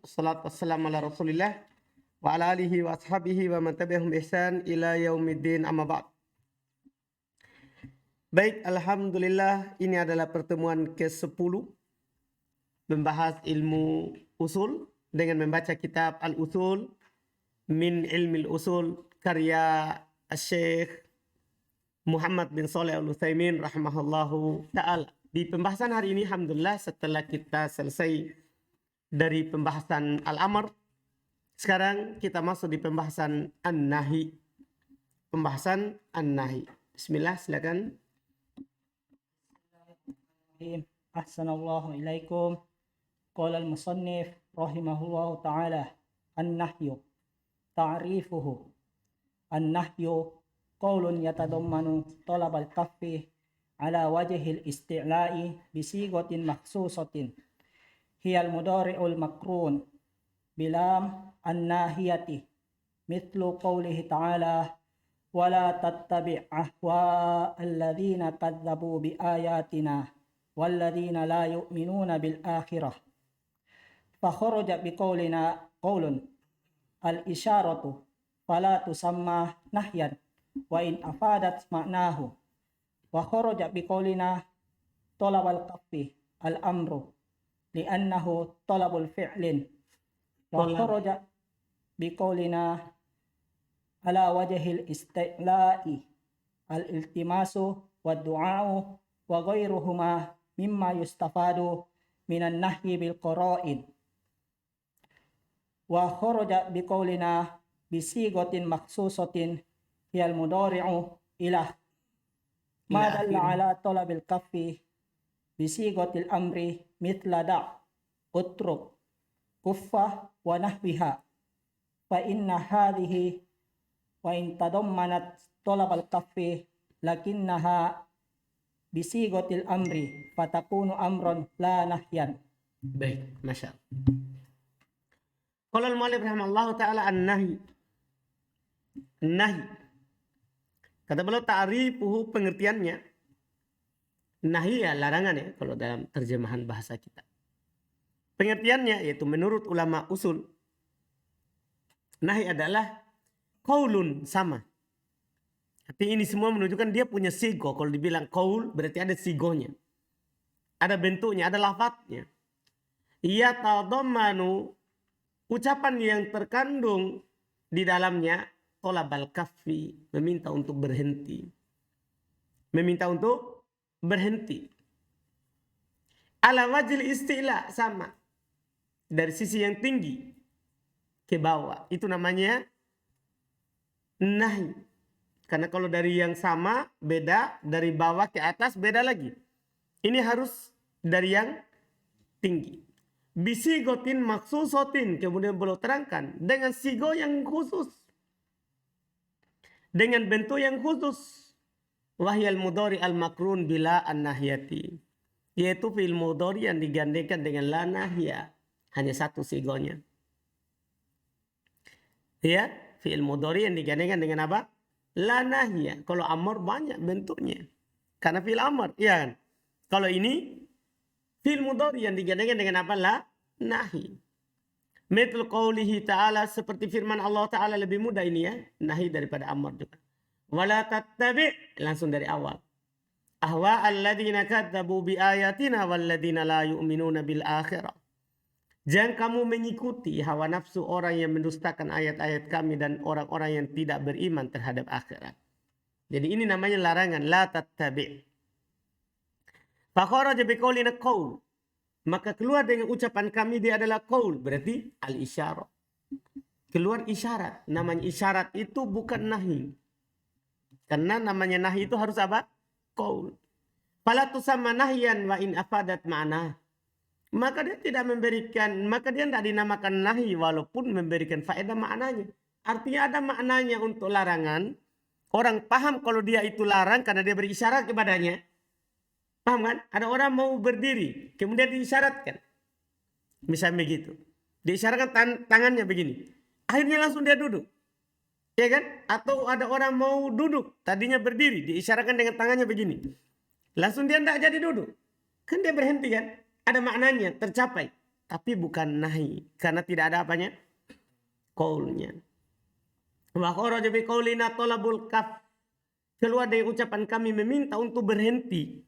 Salatu wassalamu ala Rasulillah wa ala alihi wa ashabihi wa man tabi'ahum ihsan ila yaumiddin, amma ba'd. Baik, alhamdulillah, ini adalah pertemuan ke-10 membahas ilmu usul dengan membaca kitab Al-Usul min Ilmil Usul karya Syekh Muhammad bin Shalih Al-Utsaimin rahimahullahu ta'ala. Di pembahasan hari ini, alhamdulillah, setelah kita selesai dari pembahasan Al-Amr, sekarang kita masuk di pembahasan An-Nahi. Pembahasan An-Nahi. Bismillah, silakan. Ahsanallahu ilaikum. Qala al-musannif rahimahullahu ta'ala, An-Nahyu ta'rifuhu. An-Nahyu qawlun yatadammanu talab al-kaffi ala wajhil isti'la'i bisigotin makhsusatin hiyal mudari'ul makrun bilam an-nahiyati mithlu qawlihi ta'ala wala tattabi' ahwa alladhina kadzabu bi ayatina walladhina la yu'minuna bil akhirah fa kharaja bi qawlina qawlun al-isyaratu fala tusamma nahyan wa in afadat ma'nahu wa kharaja bi qawlina talab al-kaffi al-amru li'annahu talabul fi'lin wa kharaja bi qawlina ala wajhil isti'la'i al-iltimasu wa du'a'u wa ghairuhuma mimma yustafadu minan nahyi bil qara'in wa kharaja bi qawlina bisigotin makhsusatin hiyal mudari'u ilah ma dalla ala talabil kaffi bisigotil amri mithla da' utruk kuffa wa nahwiha fa inna hadhihi wa in tadammanat talabal kaffi lakinnaha bisigotil amri fatakunu amron la nahyan. Baik, Masya Allah. Qala al-mu'allif rahimahullahu ta'ala an-nahi. Nahi. Kata beliau ta'rifuhu, pengertiannya. Nahi ya larangan ya kalau dalam terjemahan bahasa kita. Pengertiannya yaitu menurut ulama usul, nahi adalah qaulun, sama. Tapi ini semua menunjukkan dia punya sigo. Kalau dibilang qaul berarti ada sigonya. Ada bentuknya, ada lafadznya. Ia tadammanu, ucapan yang terkandung di dalamnya talabal kaffi, meminta untuk berhenti. Meminta untuk berhenti. Ala wajil isti'la, sama. Dari sisi yang tinggi ke bawah. Itu namanya nahi. Karena kalau dari yang sama beda, dari bawah ke atas beda lagi. Ini harus dari yang tinggi. Bisigotin maksusotin, kemudian beliau terangkan dengan sigo yang khusus. Dengan bentuk yang khusus. Wahyal mudhari al-makrun bila an-nahiyati. Yaitu fi'il mudhari yang digandengkan dengan la nahya. Hanya satu sigonya. Ya, fi'il mudhari yang digandengkan dengan apa? La nahya. Kalau amr banyak bentuknya. Karena fi'il amr, ya kan? Kalau ini fi'il mudhari yang digandengkan dengan apa? La nahi. Mithlu qawlihi ta'ala, seperti firman Allah Ta'ala, lebih mudah ini ya. Nahi daripada amr juga. Wala tattabi', langsung dari awal. Ahwa alladhina kadzabu bi ayatina walladhina la yu'minuna bil akhirah. Jangan kamu mengikuti hawa nafsu orang yang mendustakan ayat-ayat kami dan orang-orang yang tidak beriman terhadap akhirat. Jadi ini namanya larangan, la tattabi'. Fa kharaja bi qawlina qaul. Maka keluar dengan ucapan kami, dia adalah qaul, berarti al-isyarah. Keluar isyarat. Namanya isyarat itu bukan nahi. Karena namanya nahi itu harus apa? Qaul. Fala tusamma nahyan wa in afadat ma'na. Maka dia tidak memberikan, maka dia tidak dinamakan nahi walaupun memberikan faedah maknanya. Artinya ada maknanya untuk larangan. Orang paham kalau dia itu larang karena dia berisyarat kepadanya. Paham kan? Ada orang mau berdiri, kemudian diisyaratkan. Misalnya begitu. Diisyaratkan tangannya begini. Akhirnya langsung dia duduk. Ya kan? Atau ada orang mau duduk, tadinya berdiri, diisyaratkan dengan tangannya begini. Langsung dia tidak jadi duduk. Kan dia berhenti kan? Ada maknanya, tercapai. tapi bukan nahi karena tidak ada apanya qaulnya. Wa kharaja bi qaulina talabul kaf, keluar dari ucapan kami meminta untuk berhenti.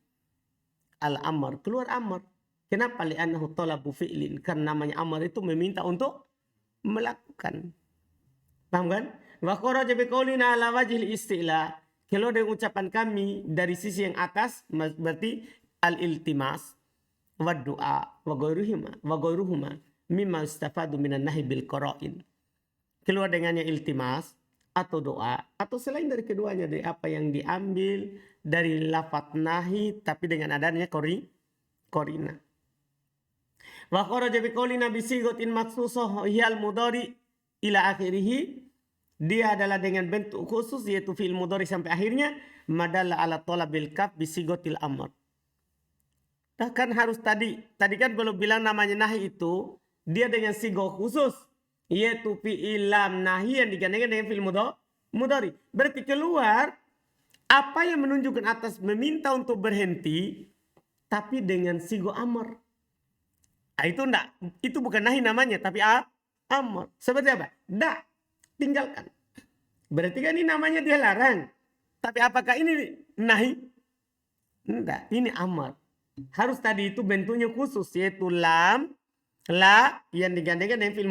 Al-amr, keluar amr. Kenapa? Li'annahu talabu fi'lin, karena namanya amr itu meminta untuk melakukan. Paham kan? Wa kharaja bi qaulina ala wajhil istila, keluar dari ucapan kami dari sisi yang atas, berarti al-iltimas wa du'a wa ghairuhuma mimma istafadu minan nahi bil qara'in. Keluar dengannya iltimas atau doa atau selain dari keduanya, dari apa yang diambil dari lafaz nahi tapi dengan adanya korina. Wa kharaja bi qaulina bi sighatin maksusah hiyal mudhari ila akhirih, dia adalah dengan bentuk khusus yaitu fi'il mudhari sampai akhirnya, madalla ala talabil kaf bi sighatil amr. Kan harus tadi kan belum bilang namanya nahi itu dia dengan sigoh khusus yaitu fi'il lam nahi yang digandengkan dengan fi'il mudhari. Berarti keluar apa yang menunjukkan atas meminta untuk berhenti tapi dengan sigoh amr. Itu enggak, itu bukan nahi namanya tapi amr. Seperti apa? Tinggalkan. Berarti kan ini namanya dia larang. Tapi apakah ini nahi? Enggak, ini amr. Harus tadi itu bentuknya khusus yaitu lam, la yang digandengkan dengan fi'il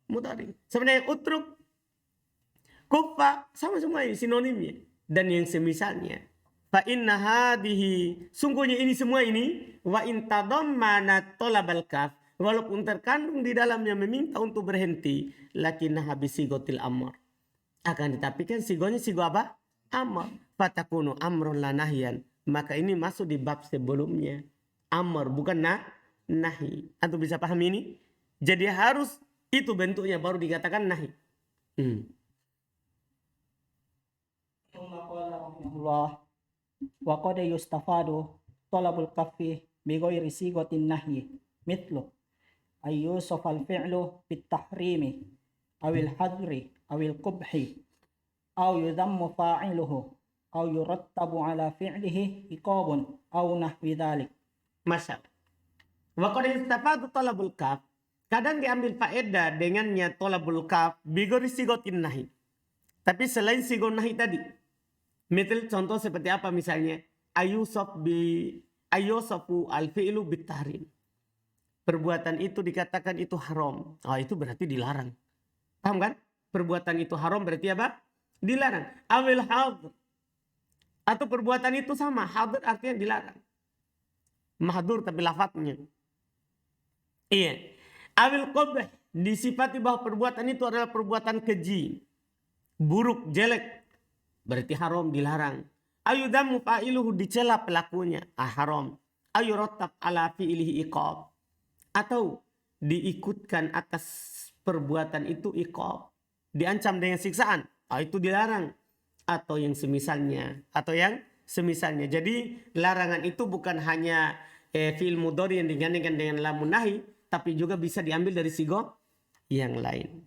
mudhari. Sebenarnya utruk, kufa sama semua ini sinonimnya dan yang semisalnya. Fa inna hadhihi, sungguhnya ini semua ini wa in tadammana talabal kaf, walaupun terkandung di dalamnya meminta untuk berhenti, lakinnaha bisigotil amr. Akan tetapi kan sigonya sigo apa? Amr. Fatakunu amrun la nahyan. Maka ini masuk di bab sebelumnya. Amr bukan nahi. Antum bisa paham ini? Jadi harus itu bentuknya baru dikatakan nahi. Wa qad yustafadu talabul kaffi bi ghairi sigatin nahyi mithlu ayyusaf al fi'lu bit tahrimi awil hadri awil qubhi aw yudhammu fa'iluhu aw yurattabu ala fi'lihi iqabun aw nahwi dhalik. Masya. Wa qad yustafadu talabul kaf, kadang diambil faedah dengannya talabul kaf bigori sigotin nahi. Tapi selain sigot nahi tadi. Misal contoh seperti apa misalnya? Ayyusafu al-fi'lu bitahrim. Perbuatan itu dikatakan itu haram. Itu berarti dilarang. Paham kan? Perbuatan itu haram berarti apa? Dilarang. Awil hadr. Atau perbuatan itu sama. Hadir artinya dilarang. Mahdur tapi lafadznya. Iya. Awil qabh. Disifati bahwa perbuatan itu adalah perbuatan keji. Buruk, jelek. Berarti haram, dilarang. Ayudhamu fa'iluhu, dicela pelakunya. Haram. Ayurattab ala fi'ilihi iqab. Atau diikutkan atas perbuatan itu iqab. Diancam dengan siksaan. Itu dilarang. Atau yang semisalnya. Jadi larangan itu bukan hanya fi'il mudhari yang digandengkan dengan lamun nahi, tapi juga bisa diambil dari sigoh yang lain.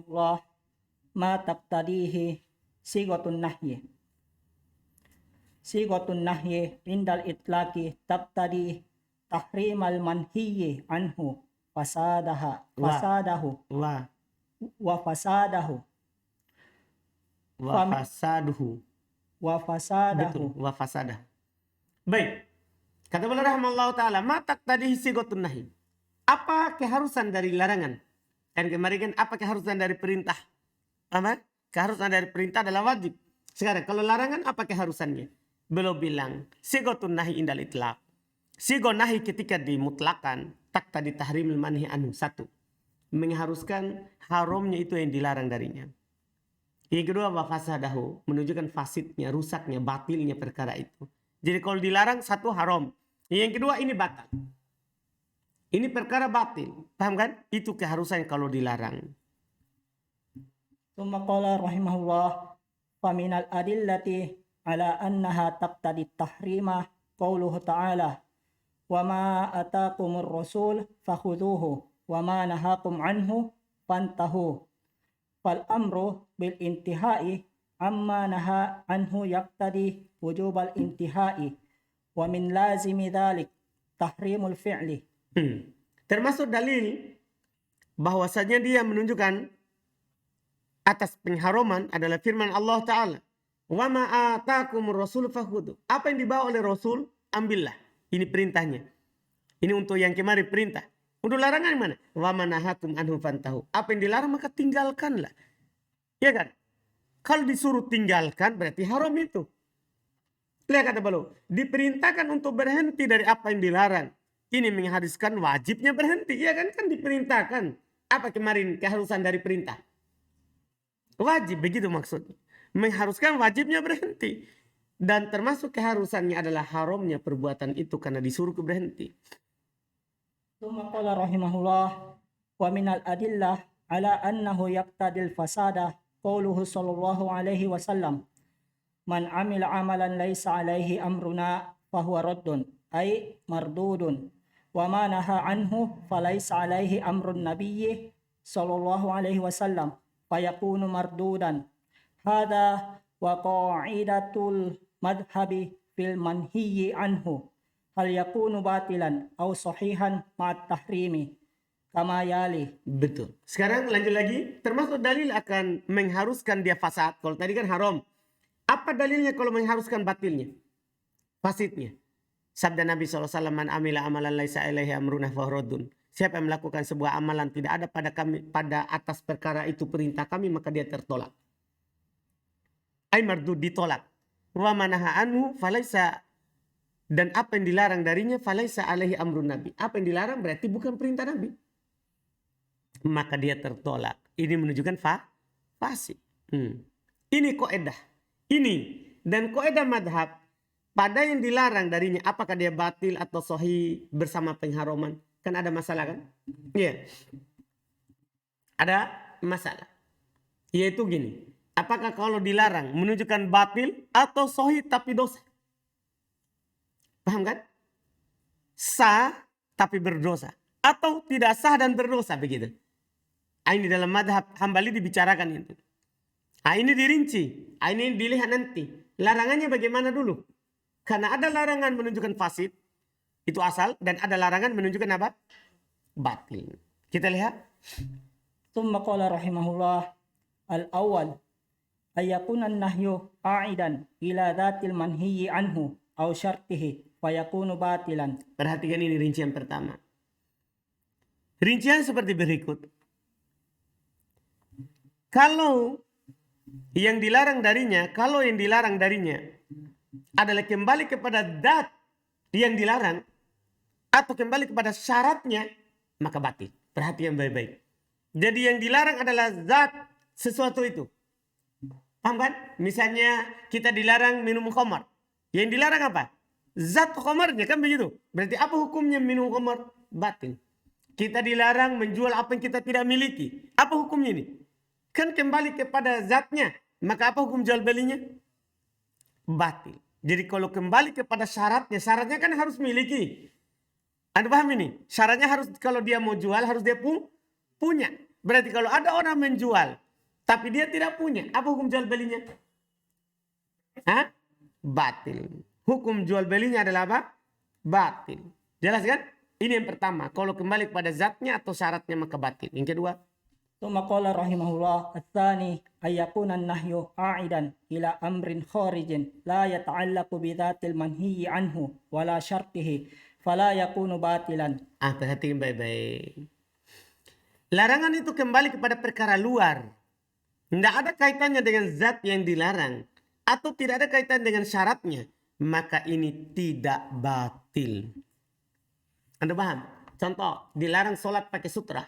Allah ma taqtadihi sigatun nahyi. Sigatun nahyi indal itlaqi taqtadi tahrimal manhiyyi anhu fasadahu wa fasaduhu. Betul, wa fasadah. Baik. Kata beliau rahimahullah ta'ala, ma taqtadihi sigatun nahyi. Apa keharusan dari larangan? Dan kemarin kan apa keharusan dari perintah? Apa? Keharusan dari perintah adalah wajib. Sekarang kalau larangan apa keharusannya? Beliau bilang sigatun nahyi indal itlaq. Sigot nahi ketika dimutlakan taqtadi tahrimil manhi anhu. Satu, mengharuskan haramnya itu yang dilarang darinya. Yang kedua, wa fasadahu, menunjukkan fasidnya, rusaknya, batilnya perkara itu. Jadi kalau dilarang satu haram. Yang kedua ini batal. Ini perkara batil. Paham kan? Itu keharusan kalau dilarang. Tsumma qala rahimahullah fa minal adillati ala annaha taqtadi tahrima qauluhu ta'ala wa ma ataakumur rasul fakhudhuhu wa ma nahakum anhu fantahu. Fal amru bil intihai amma naha anhu yaqtadi wujubal intihai wa min lazimi dhalik tahrimul fi'li. Termasuk dalil bahwasanya dia menunjukkan atas pengharaman adalah firman Allah Ta'ala. Wa ma atakumur rasul fakhudhu. Apa yang dibawa oleh Rasul, ambillah. Ini perintahnya. Ini untuk yang kemarin perintah. Untuk larangan mana? Wa ma nahakum anhu fantahu. Apa yang dilarang maka tinggalkanlah. Ya kan? Kalau disuruh tinggalkan berarti haram itu. Lihat kata beliau, diperintahkan untuk berhenti dari apa yang dilarang. Ini mengharuskan wajibnya berhenti. Ya kan? Kan diperintahkan. Apa kemarin keharusan dari perintah? Wajib, begitu maksudnya. Mengharuskan wajibnya berhenti. Dan termasuk keharusannya adalah haramnya perbuatan itu karena disuruh berhenti. Tsumma qala rahimahullah wa minal adillah ala annahu yaqtadil fasada qauluhu sallallahu alaihi wasallam man amila amalan laisa alaihi amruna fahuwa raddun ay mardudun wa ma naha anhu falaisa alaihi amrun nabiyyi sallallahu alaihi wasallam fayakunu mardudan hadha wa qa'idatul madhhabi fil manhiyyi anhu hal yakunu batilan aw sahihan ma'at tahrimi kama yali. Betul. Sekarang lanjut lagi. Termasuk dalil akan mengharuskan dia fasad. Kalau tadi kan haram. Apa dalilnya kalau mengharuskan batilnya? Fasidnya. Sabda Nabi SAW, man amila amalan laisa ilaihi amruna fahuradun. Siapa yang melakukan sebuah amalan tidak ada pada atas perkara itu perintah kami, maka dia tertolak. Ay mardud, ditolak. Wa manaha anhu falaisa, dan apa yang dilarang darinya falaisa alaihi amrun nabi. Apa yang dilarang berarti bukan perintah Nabi. Maka dia tertolak. Ini menunjukkan fasid. Ini kaidah. Ini dan kaidah madhab pada yang dilarang darinya apakah dia batil atau sahih bersama pengharaman. Kan ada masalah kan? Iya. Ada masalah. Yaitu gini. Apakah kalau dilarang menunjukkan batil atau sahih tapi dosa? Paham kan? Sah tapi berdosa. Atau tidak sah dan berdosa begitu. Ini dalam madhab Hambali dibicarakan itu. Ini dirinci. Ini dilihat nanti. Larangannya bagaimana dulu? Karena ada larangan menunjukkan fasid. Itu asal. Dan ada larangan menunjukkan apa? Batil. Kita lihat. Tsumma qala rahimahullah al-awwal ayakuna an-nahyu qa'idan ila dhatil manhiyyi anhu aw syartihi fayakunu batilan. Perhatikan ini rincian pertama. Rincian seperti berikut. Kalau yang dilarang darinya adalah kembali kepada zat yang dilarang atau kembali kepada syaratnya, maka batil. Perhatikan baik-baik. Jadi yang dilarang adalah zat sesuatu itu. Paham kan? Misalnya kita dilarang minum khamar. Yang dilarang apa? Zat khamarnya, kan begitu. Berarti apa hukumnya minum khamar? Batil. Kita dilarang menjual apa yang kita tidak miliki. Apa hukumnya ini? Kan kembali kepada zatnya. Maka apa hukum jual belinya? Batil. Jadi kalau kembali kepada syaratnya. Syaratnya kan harus miliki. Anda paham ini? Syaratnya harus, kalau dia mau jual harus dia punya. Berarti kalau ada orang menjual tapi dia tidak punya, apa hukum jual belinya? Batil. Hukum jual belinya adalah apa? Batil. Jelas kan? Ini yang pertama. Kalau kembali kepada zatnya atau syaratnya maka batil. Yang kedua. Tsumma qala rahimahullah ats-tsani ayakuna an-nahyu qa'idan ila amrin kharijin la yata'allaqu bi dhatil manhiyyi anhu wala syartihi fala yakunu batilan. Perhatikan baik-baik. Larangan itu kembali kepada perkara luar. Tidak ada kaitannya dengan zat yang dilarang. Atau tidak ada kaitan dengan syaratnya. Maka ini tidak batil. Anda paham? Contoh, dilarang sholat pakai sutra.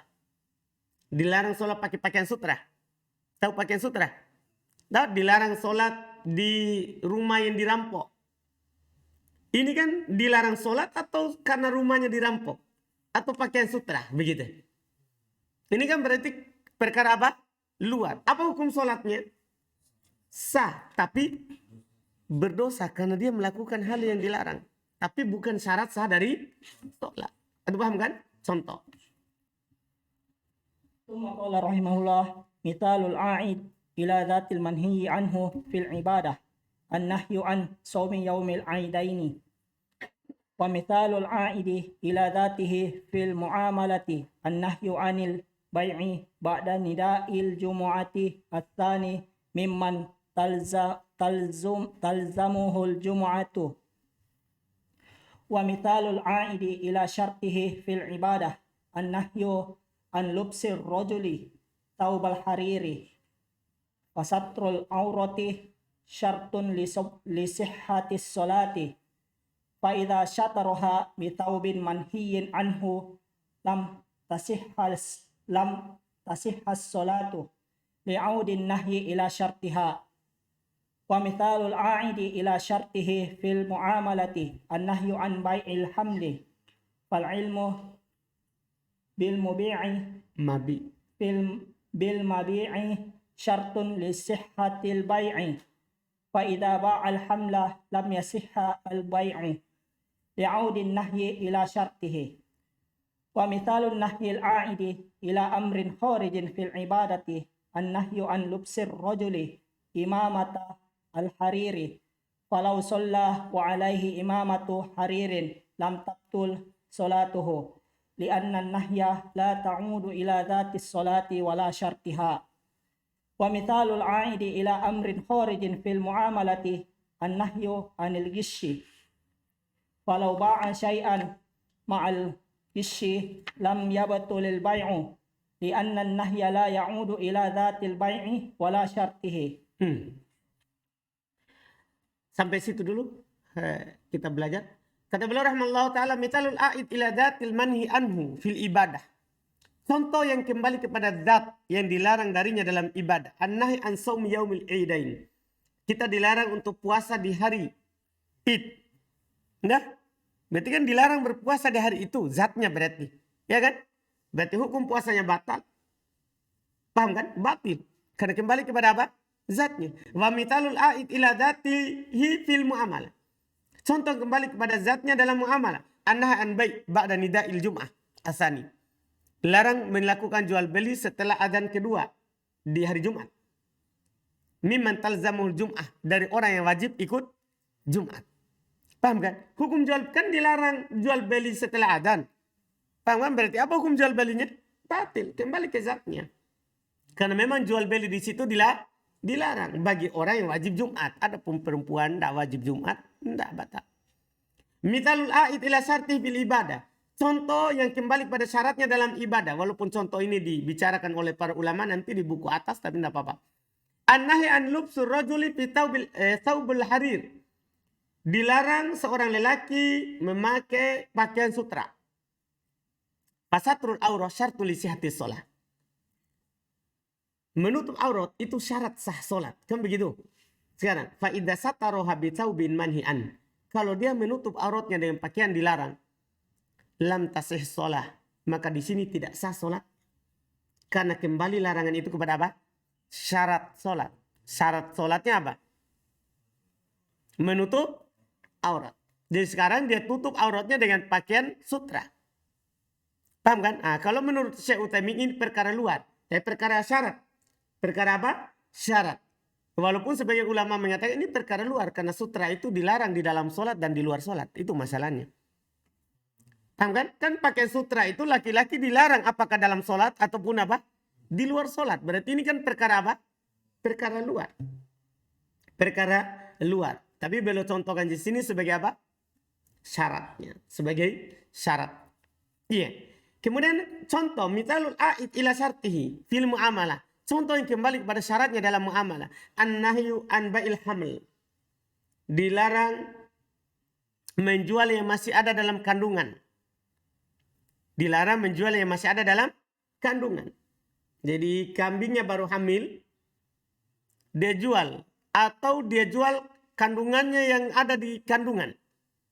Dilarang sholat pakai pakaian sutra. Tahu pakaian sutra? Tahu dilarang sholat di rumah yang dirampok. Ini kan dilarang sholat atau karena rumahnya dirampok? Atau pakaian sutra, begitu. Ini kan berarti perkara apa? Luar. Apa hukum sholatnya? Sah, tapi berdosa karena dia melakukan hal yang dilarang. Tapi bukan syarat sah dari sholat. Anda paham kan? Contoh. Tsumma qala rahimahullah mithalul a'id ila dhatil manhiyyi anhu fil ibadah an-nahyu an shaumi yaumil aidaini. ومثال العائد إلى ذاته في المعاملة النهي عن البيع بعد نداء الجمعة الثاني ممن تلزمه الجمعة. ومثال العائد إلى شرطه في العبادة النهي عن لبس الرجل ثوب الحرير وستر العورة شرط لصحة الصلاة، فإذا شطرها بثوب منهي عنه لم تصح الصلاة لعود النهي إلى شرطها. ومثال العائد إلى شرطه في المعاملة النهي عن بيع الحمل، فالعلم بالمبيع شرط لصحة البيع، فإذا باع الحمل لم يصح البيع لعود النهي إلى شرطه. ومثال النهي العائد إلى أمر خارج في العبادة النهي عن لبس الرجل إمامة الحرير، فلو صلى وعليه إمامة حرير لم تبطل صلاته، لأن النهي لا تعود إلى ذات الصلاة ولا شرطها. ومثال العائد إلى أمر خارج في المعاملة النهي عن الغش، فلو باع شيئا مع الغش لم يبطل البيع، لأن النهي لا يعود إلى ذات البيع ولا شرطه. Sampai situ dulu kita belajar. Kata beliau rahimahullah ta'ala, mithalul a'id ila dhatil manhi anhu fil ibadah. Contoh yang kembali kepada zat yang dilarang darinya dalam ibadah. An-nahi an saumi yaumil idain. Kita dilarang untuk puasa di hari Id. Nah, berarti kan dilarang berpuasa di hari itu, zatnya berarti. Ya kan? Berarti hukum puasanya batal. Paham kan? Batil. Karena kembali kepada apa? Zatnya. Wa mithalul a'id ila dhatihi fil muamalah. Contoh kembali kepada zatnya dalam muamalah. An-nahi an bai' ba'da nida'il jum'ah asani. Larang melakukan jual beli setelah adzan kedua di hari Jumat. Mimman talzamul jum'ah, dari orang yang wajib ikut Jumat. Paham kan? Hukum jual kan dilarang jual beli setelah adzan. Paham kan? Berarti apa hukum jual belinya? Batil. Kembali ke zatnya. Karena memang jual beli di situ dilarang bagi orang yang wajib Jumat. Adapun perempuan tidak wajib Jumat, tidak batal. Mithalul a'id ila syartih bil ibadah. Contoh yang kembali pada syaratnya dalam ibadah. Walaupun contoh ini dibicarakan oleh para ulama nanti di buku atas, tapi tidak apa-apa. An-nahi an lubsur rajuli fi thawbil harir. Dilarang seorang lelaki memakai pakaian sutra. Fasatrul aurah syartu li sihhatis shalah. Menutup aurat itu syarat sah solat. Kan begitu? Sekarang, fa'idha sataroha bithaubin manhi'an. Kalau dia menutup auratnya dengan pakaian dilarang, lam tasih solah. Maka di sini tidak sah solat. Karena kembali larangan itu kepada apa? Syarat solat. Syarat solatnya apa? Menutup aurat. Jadi sekarang dia tutup auratnya dengan pakaian sutra. Paham kan? Kalau menurut Syekh Utsaimin ini perkara luar. Perkara syarat. Perkara apa? Syarat. Walaupun sebagian ulama mengatakan ini perkara luar. Karena sutra itu dilarang di dalam solat dan di luar solat. Itu masalahnya. Paham kan? Kan pakai sutra itu laki-laki dilarang apakah dalam solat ataupun apa? Di luar solat. Berarti ini kan perkara apa? Perkara luar. Perkara luar. Tapi beliau contohkan di sini sebagai apa? Syaratnya. Sebagai syarat. Iya. Kemudian contoh. Mithalul a'id ila syartihi fil mu'amalah. Contoh yang kembali kepada syaratnya dalam muamalah. An-nahyu an ba'il haml. Dilarang menjual yang masih ada dalam kandungan. Dilarang menjual yang masih ada dalam kandungan. Jadi kambingnya baru hamil. Dia jual. Atau dia jual kandungannya yang ada di kandungan.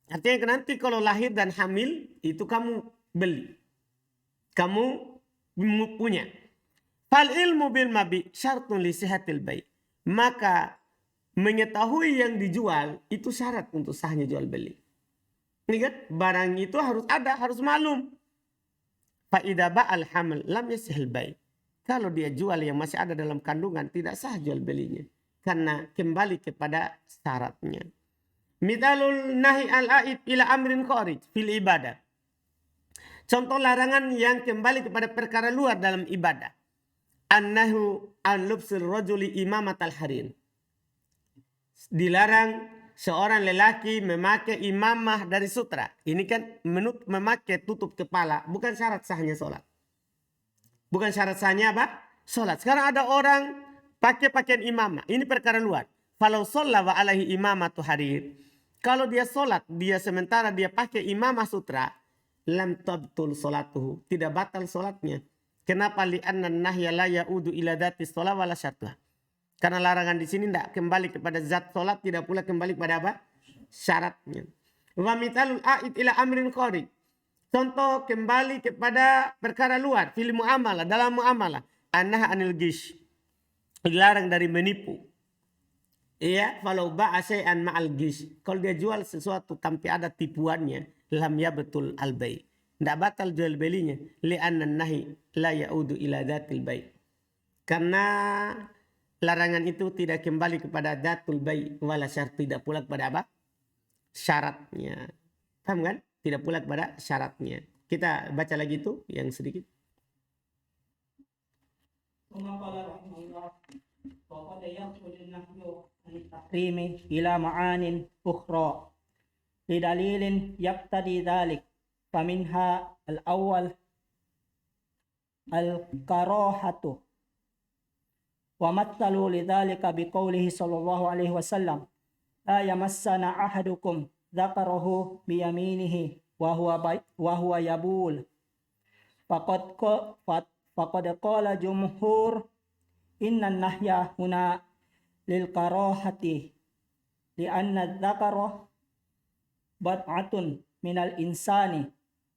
Artinya nanti kalau lahir dan hamil. Itu kamu beli. Kamu punya. Fal ilmu bil mabi syartun li sihatil bai. Maka mengetahui yang dijual itu syarat untuk sahnya jual beli. Ini kan barang itu harus ada, harus maklum. Fa idza ba'al haml lam yasihil bai. Kalau dia jual yang masih ada dalam kandungan tidak sah jual belinya karena kembali kepada syaratnya. Mithalul nahi al-aid ila amrin kharij fil ibadah. Contoh larangan yang kembali kepada perkara luar dalam ibadah. Annahu an lubsil rajuli imamat al-harir. Dilarang seorang lelaki memakai imamah dari sutra. Ini kan memakai tutup kepala. Bukan syarat sahnya sholat. Bukan syarat sahnya apa? Sholat. Sekarang ada orang pakai pakaian imamah. Ini perkara luar. Falau sholla wa alaihi imamatu harir. Kalau dia sholat, dia sementara dia pakai imamah sutra. Lam tabtul sholatuhu. Tidak batal sholatnya. Kenapa? Li'anna nahya la ya'udu ila dhati sholat wala syartuh. Karena larangan di sini tidak kembali kepada zat sholat, tidak pula kembali kepada apa? Syaratnya. Wa mithalul a'id ila amrin kharij. Contoh kembali kepada perkara luar, fil muamalah, dalam muamalah. Anah anil gish. Dilarang dari menipu. Iya, falau ba'a syai'an ma'al gish. Kalau dia jual sesuatu tanpa ada tipuannya, lam ya betul al-bay'. Tidak batal jual belinya. Li'anna nahi la ya'udu ila dhatil bay'. Karena larangan itu tidak kembali kepada dhatul bay' wala syarat, tidak pula kepada apa? Syaratnya. Paham kan? Tidak pula kepada syaratnya. Kita baca lagi itu yang sedikit. وقد يخرج النهي عن التحريم إلى معان أخرى لدليل يقتضي ذلك فمنها الأول الكراهة ومثلوا لذلك بقوله صلى الله عليه وسلم لا يمسنا أحدكم ذكره بيمينه وهو يبول فقد قال جمهور إن النهي هنا للكراهة لأن الذكر بدعة من الإنسان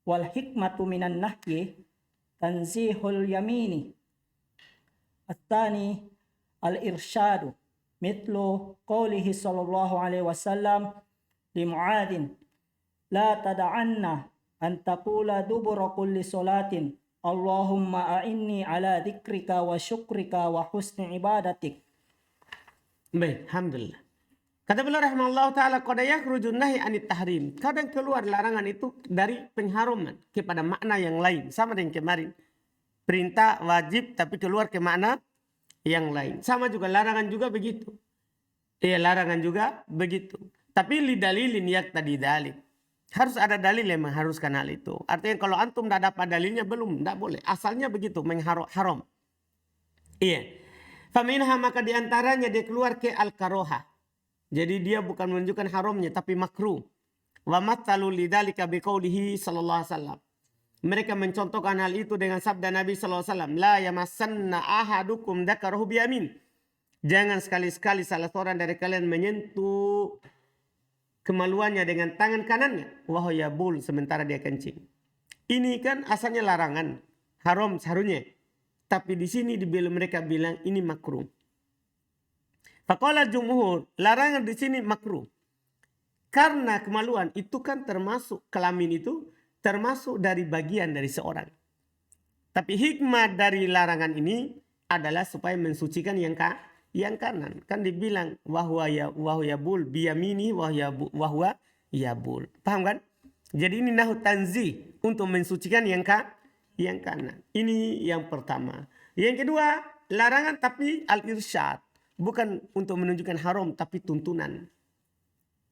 والحكمة من النهي تنزيه اليمين. الثاني الإرشاد مثل قوله صلى الله عليه وسلم لمعاذ لا تدعن أن تقول دبر كل صلاة اللهم أعني على ذكرك وشكرك وحسن عبادتك. Baik, alhamdulillah. Kata beliau rahimahullah ta'ala, qad yakhruju nahi anit tahrim. Kadang keluar larangan itu dari pengharuman kepada makna yang lain. Sama dengan kemarin. Perintah wajib tapi keluar ke makna yang lain. Sama juga larangan juga begitu. Iya, larangan juga begitu. Tapi lidalilin yaqtadi dzalik. Harus ada dalil yang mengharuskan hal itu. Artinya kalau antum tidak dapat dalilnya belum, tidak boleh. Asalnya begitu, haram. Iya. Faminha, maka diantaranya dia keluar ke al-karoha. Jadi dia bukan menunjukkan haramnya tapi makruh. Wa mathalu lidzalika biqaulihi sallallahu alaihi wasallam. Mereka mencontohkan hal itu dengan sabda Nabi sallallahu alaihi wasallam, la yamassanna ahadukum dzakarahu biyamin. Jangan sekali-sekali salah seorang dari kalian menyentuh kemaluannya dengan tangan kanannya. Wahya bul, sementara dia kencing. Ini kan asalnya larangan, haram seharusnya. Tapi di sini mereka bilang ini makruh. Faqala jumhur, larangan di sini makruh. Karena kemaluan itu kan termasuk, kelamin itu termasuk dari bagian dari seorang. Tapi hikmah dari larangan ini adalah supaya mensucikan yang kanan. Kan dibilang wahwa yabul biyamini wahwa yabul. Paham kan? Jadi ini nahu tanzih untuk mensucikan yang kanan. Ini yang pertama. Yang kedua, larangan tapi al-irsyad. Bukan untuk menunjukkan haram tapi tuntunan.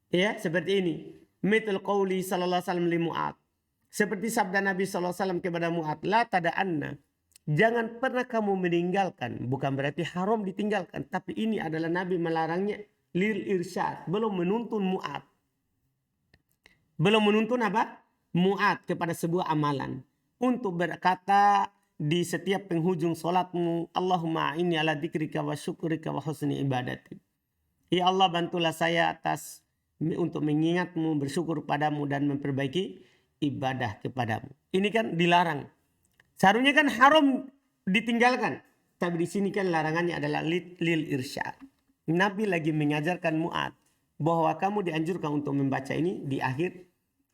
Ya, seperti ini. Mithal qawli sallallahu alaihi wasallam li Mu'ad. Seperti sabda Nabi sallallahu alaihi wasallam kepada Mu'ad, la tada'anna. Jangan pernah kamu meninggalkan. Bukan berarti haram ditinggalkan. Tapi ini adalah Nabi melarangnya lil irsyad. Belum menuntun Mu'ad. Belum menuntun apa? Mu'ad kepada sebuah amalan. Untuk berkata di setiap penghujung solatmu, Allahumma inni ala dzikrika wa syukrika wa husni ibadati. Ya Allah, bantulah saya atas untuk mengingatmu, bersyukur padamu dan memperbaiki ibadah kepadamu. Ini kan dilarang. Seharusnya kan haram ditinggalkan. Tapi di sini kan larangannya adalah lil irsyad. Nabi lagi mengajarkan Mu'ad bahwa kamu dianjurkan untuk membaca ini di akhir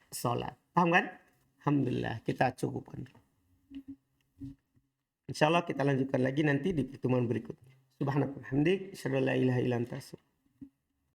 sholat. Paham kan? Alhamdulillah, kita cukupkan. InsyaAllah kita lanjutkan lagi nanti di pertemuan berikutnya. Subhanallah, hamdik, asyhadu an la ilaha illa anta.